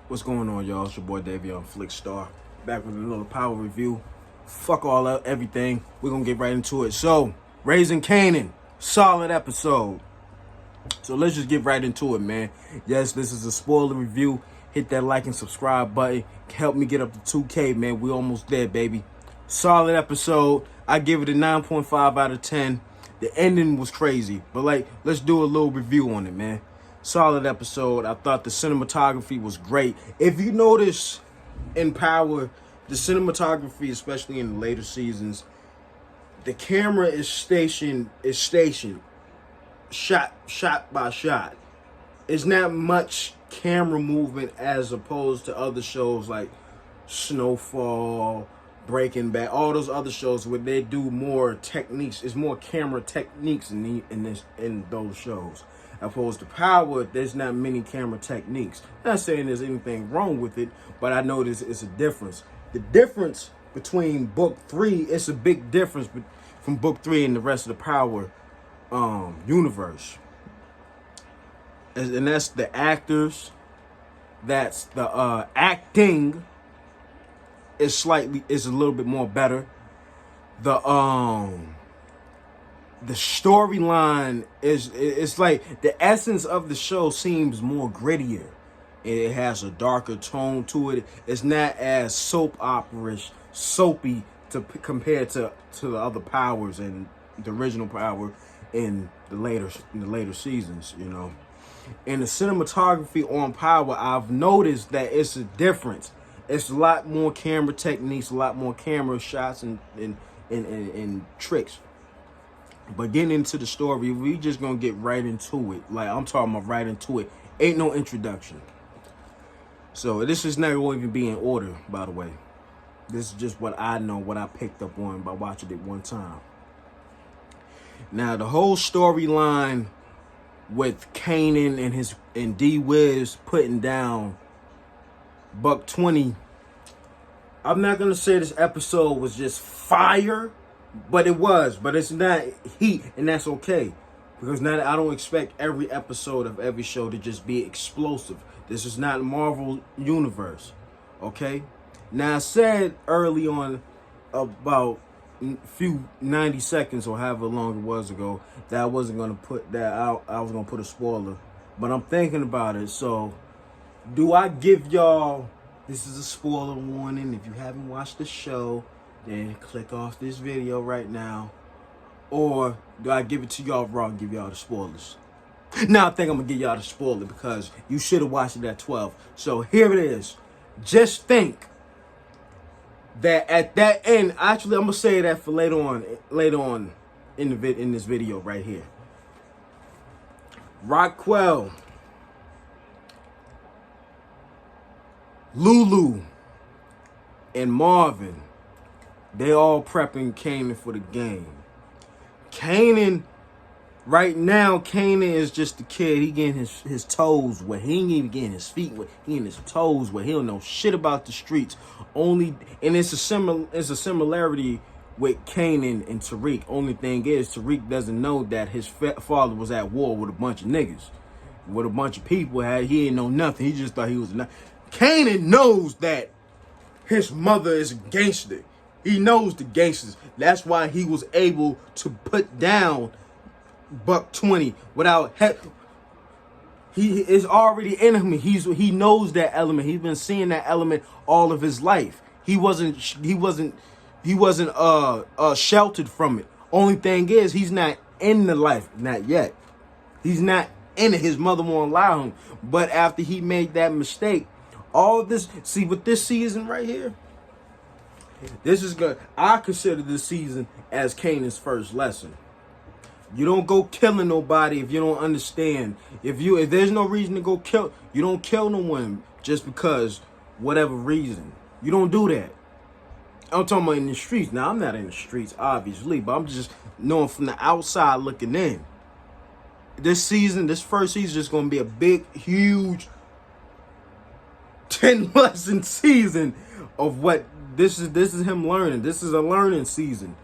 What's going on, y'all? It's your boy Davion Flickstar, back with another power review. Fuck all that, everything. We're gonna get right into it. So, Raising Kanan, solid episode. So let's just get right into it, man. Yes, this is a spoiler review. Hit that like and subscribe button. Help me get up to 2K, man. We almost there, baby. Solid episode. I give it a 9.5 out of 10. The ending was crazy, but let's do a little review on it, man. Solid episode. I thought the cinematography was great. If you notice in Power, the cinematography, especially in the later seasons, the camera is stationed shot by shot. It's not much camera movement as opposed to other shows like Snowfall, Breaking Bad, all those other shows where they do more techniques. It's more camera techniques in those shows. As opposed to Power, there's not many camera techniques. I'm not saying there's anything wrong with it, but I notice it's a difference. The difference between Book 3, it's a big difference from Book 3 and the rest of the Power universe. And that's the actors. That's the acting is a little bit more better. The storyline it's like the essence of the show seems more grittier. It has a darker tone to it. It's not as soap opera-ish, soapy compared to the other Powers and the original Power in the later seasons, you know. In the cinematography on Power, I've noticed that it's a difference. It's a lot more camera techniques, a lot more camera shots and tricks. But getting into the story, we just gonna get right into it. Like, I'm talking about right into it. Ain't no introduction. So this is not going to even be in order, by the way. This is just what I know, what I picked up on by watching it one time. Now, the whole storyline with Kanan and D-Wiz putting down Buck 20, I'm not gonna say this episode was just fire, but it was. But it's not heat, and that's okay, because now I don't expect every episode of every show to just be explosive. This is not Marvel universe, okay? Now, I said early on, about few 90 seconds or however long it was ago, that I wasn't gonna put that out. I was gonna put a spoiler, but I'm thinking about it. So, do I give y'all? This is a spoiler warning. If you haven't watched the show, then click off this video right now. Or do I give it to y'all raw and give y'all the spoilers? Now I think I'm gonna give y'all the spoiler because you should have watched it at 12. So here it is. Just think that at that end, actually I'm gonna say that for later on in this video right here. Raquel, Lulu, and Marvin, they all prepping Kanan for the game. Kanan, right now, Kanan is just a kid. He getting his toes wet. He ain't even getting his feet wet. He getting his toes wet. He don't know shit about the streets. And it's a similarity with Kanan and Tariq. Only thing is, Tariq doesn't know that his father was at war with a bunch of niggas, with a bunch of people. He didn't know nothing. He just thought he was a Kanan knows that his mother is a gangster. He knows the gangsters. That's why he was able to put down Buck 20 without he is already in him. He knows that element. He's been seeing that element all of his life. He wasn't sheltered from it. Only thing is, he's not in the life, not yet. He's not in it. His mother won't allow him. But after he made that mistake, all of this, see, with this season right here, this is good. I consider this season as Kanan's first lesson. You don't go killing nobody if you don't understand. If there's no reason to go kill, you don't kill no one just because whatever reason. You don't do that. I'm talking about in the streets. Now, I'm not in the streets, obviously, but I'm just knowing from the outside looking in. This first season is just going to be a big, huge 10-lesson season of what this is him learning. This is a learning season.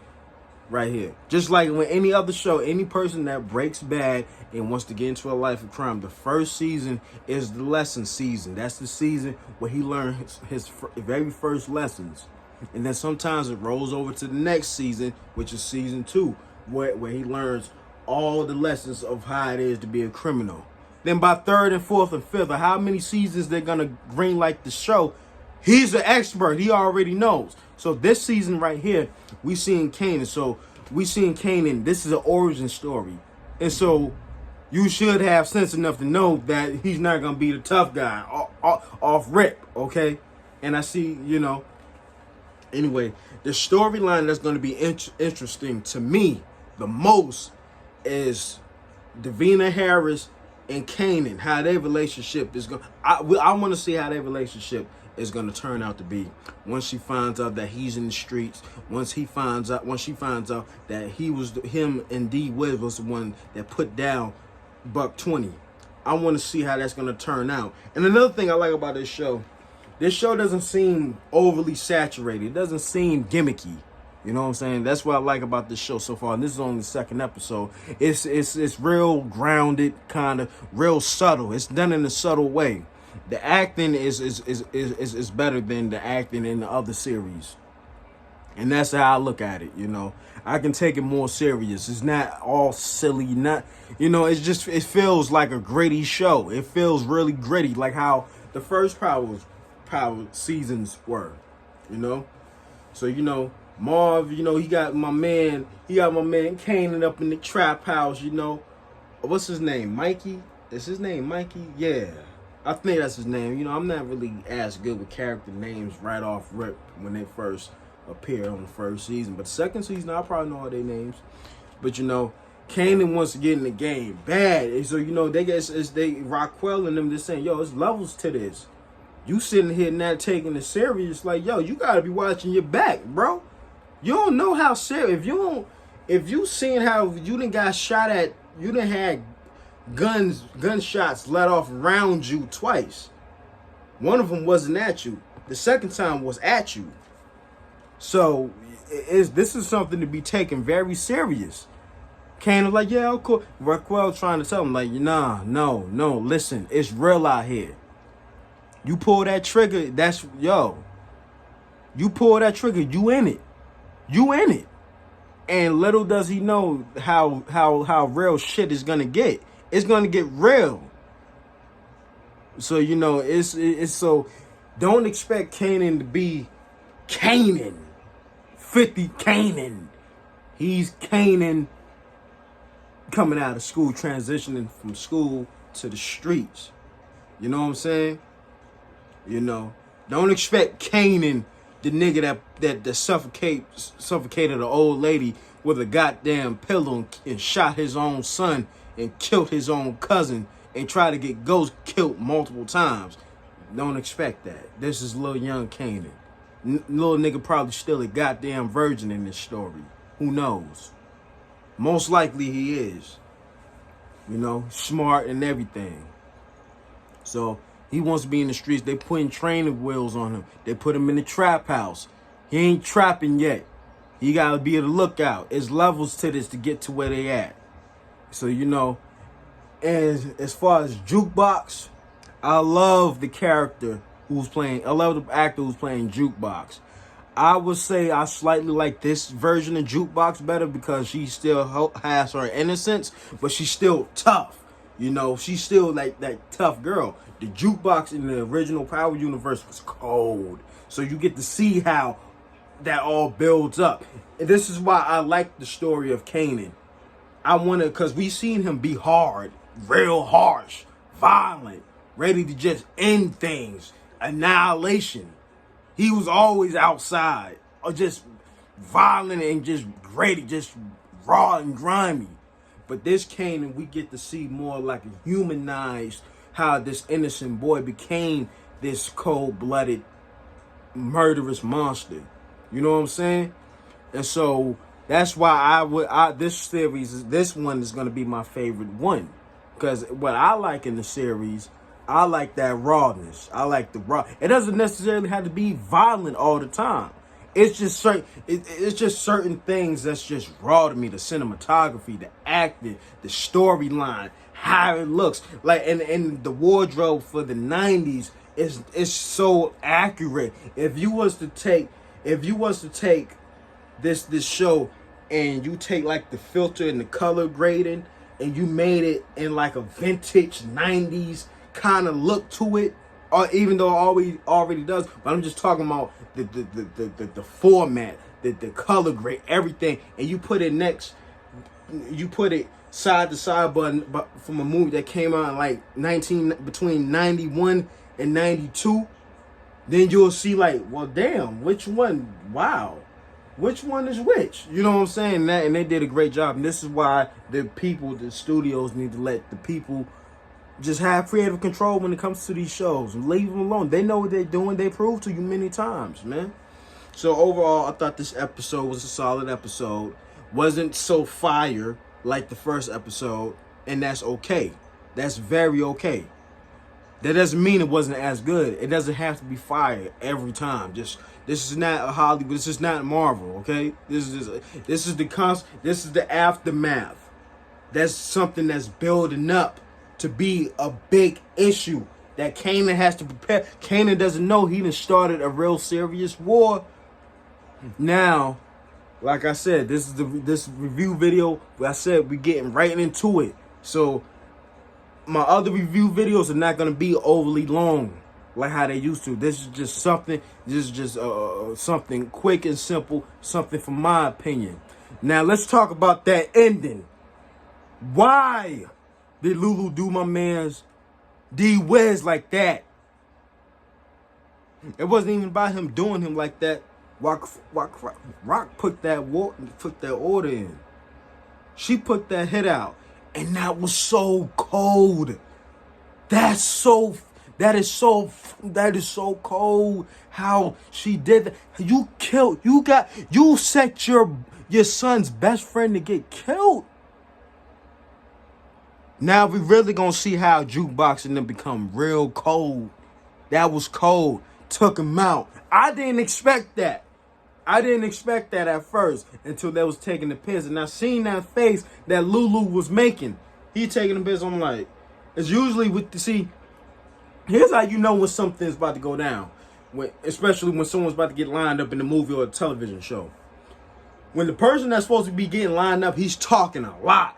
right here. Just like when any other show, any person that breaks bad and wants to get into a life of crime, the first season is the lesson season. That's the season where he learns his very first lessons. And then sometimes it rolls over to the next season, which is season 2, where he learns all the lessons of how it is to be a criminal. Then by 3rd and 4th and 5th, or how many seasons they're going to greenlight the show, he's an expert. He already knows. So this season right here, we seeing Kanan. So we seeing Kanan. This is an origin story. And so you should have sense enough to know that he's not going to be the tough guy off rip, okay? And I see, anyway, the storyline that's going to be interesting to me the most is Davina Harris and Kanan, how their relationship is going. I want to see how their relationship is going to turn out to be once she finds out that he's in the streets. Once she finds out that him and D Wiz was the one that put down Buck 20. I want to see how that's going to turn out. And another thing I like about this show doesn't seem overly saturated. It doesn't seem gimmicky. You know what I'm saying? That's what I like about this show so far. And this is only the 2nd episode. It's real grounded, kind of real subtle. It's done in a subtle way. The acting is better than the acting in the other series. And that's how I look at it, I can take it more serious. It's not all silly, it feels like a gritty show. It feels really gritty, like how the first Power seasons were, So, Marv, he got my man Kanan up in the trap house, What's his name? Mikey? Is his name Mikey? Yeah. I think that's his name. I'm not really as good with character names right off rip when they first appear on the first season. But the second season, I probably know all their names. But, Kanan wants to get in the game bad. And so, they Rockwell and them, they're saying, yo, there's levels to this. You sitting here not taking it serious. Like, yo, you got to be watching your back, bro. You don't know how serious. If you seen how you done got shot at, you done had gunshots let off around you twice. One of them wasn't at you. The second time was at you. So this is something to be taken very serious. Kane was like, yeah, of course. Raquel trying to tell him, like, nah, no, listen, it's real out here. You pull that trigger, you pull that trigger, you in it. You in it. And little does he know how real shit is gonna get. It's gonna get real. So, it's so don't expect Kanan to be Kanan. 50 Kanan. He's Kanan coming out of school, transitioning from school to the streets. You know what I'm saying? Don't expect Kanan, the nigga that suffocated an old lady with a goddamn pillow and shot his own son and killed his own cousin and tried to get Ghost killed multiple times. Don't expect that. This is little young Kanan. Little nigga probably still a goddamn virgin in this story. Who knows? Most likely he is. Smart and everything. So he wants to be in the streets. They putting training wheels on him. They put him in the trap house. He ain't trapping yet. He gotta be on the lookout. There's levels to this to get to where they at. So, and as far as Jukebox, I love the character I love the actor who's playing Jukebox. I would say I slightly like this version of Jukebox better because she still has her innocence, but she's still tough. She's still like that tough girl. The Jukebox in the original Power universe was cold. So you get to see how that all builds up. And this is why I like the story of Kanan. Because we seen him be hard, real harsh, violent, ready to just end things, annihilation. He was always outside, or just violent and just ready, just raw and grimy. But this Kanan, we get to see more like a humanized, how this innocent boy became this cold-blooded, murderous monster. You know what I'm saying? And so that's why this one is going to be my favorite one. Because what I like in the series, I like that rawness. I like the raw. It doesn't necessarily have to be violent all the time. It's just certain things that's just raw to me. The cinematography, the acting, the storyline, how it looks. Like and the wardrobe for the 90s is so accurate. If you was to take this show and you take like the filter and the color grading and you made it in like a vintage 90s kind of look to it, or even though it already does, but I'm just talking about the format, the color grade, everything, and you put it side to side, but from a movie that came out in like between 91 and 92, then you'll see like, well, damn, which one? Wow. Which one is which? You know what I'm saying? And they did a great job. And this is why the studios need to let the people just have creative control when it comes to these shows. Leave them alone. They know what they're doing. They proved to you many times, man. So overall, I thought this episode was a solid episode. Wasn't so fire like the first episode, and that's okay. That's very okay. That doesn't mean it wasn't as good. It doesn't have to be fire every time. This is not a Hollywood. This is not Marvel. Okay, this is the aftermath. That's something that's building up to be a big issue that Kanan has to prepare. Kanan doesn't know he done started a real serious war. Now, like I said, this review video. I said we're getting right into it. So my other review videos are not going to be overly long like how they used to. This is just something. This is just something quick and simple. Something from my opinion. Now let's talk about that ending. Why did Lulu do my man's D Wiz like that? It wasn't even about him doing him like that. Rock put that order in. She put that hit out, and that was so cold. That is so cold. How she did that. You set your son's best friend to get killed. Now we really gonna see how Jukebox and them become real cold. That was cold. Took him out. I didn't expect that. At first until they was taking the piss, and I seen that face that Lulu was making. He taking the piss. I'm like, it's usually here's how you know when something's about to go down. Especially when someone's about to get lined up in a movie or a television show. When the person that's supposed to be getting lined up, he's talking a lot.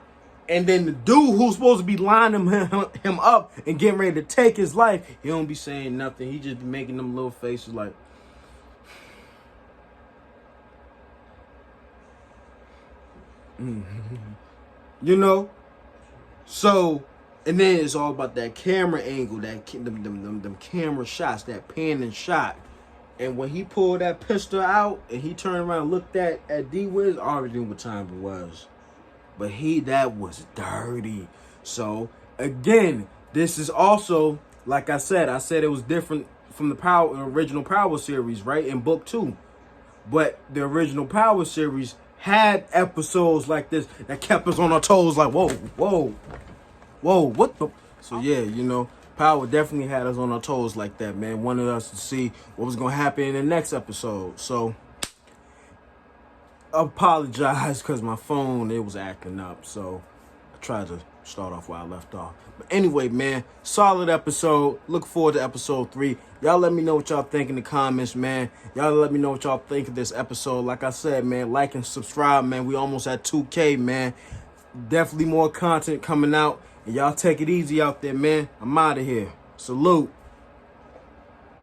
And then the dude who's supposed to be lining him up and getting ready to take his life, he don't be saying nothing. He just be making them little faces like, you know. So, and then it's all about that camera angle, them camera shots, that panning shot. And when he pulled that pistol out and he turned around and looked at D Wiz, I already knew what time it was. But that was dirty. So again, this is also, like I said it was different from the original Power series, right? In book 2. But the original Power series had episodes like this that kept us on our toes, like, whoa, what the? So yeah, Power definitely had us on our toes like that, man. Wanted us to see what was going to happen in the next episode. So I apologize because my phone, it was acting up. So I tried to start off where I left off. But anyway, man, solid episode. Look forward to episode 3. Y'all let me know what y'all think in the comments, man. Y'all let me know what y'all think of this episode. Like I said, man, like and subscribe, man. We almost at 2K, man. Definitely more content coming out. And y'all take it easy out there, man. I'm out of here. Salute.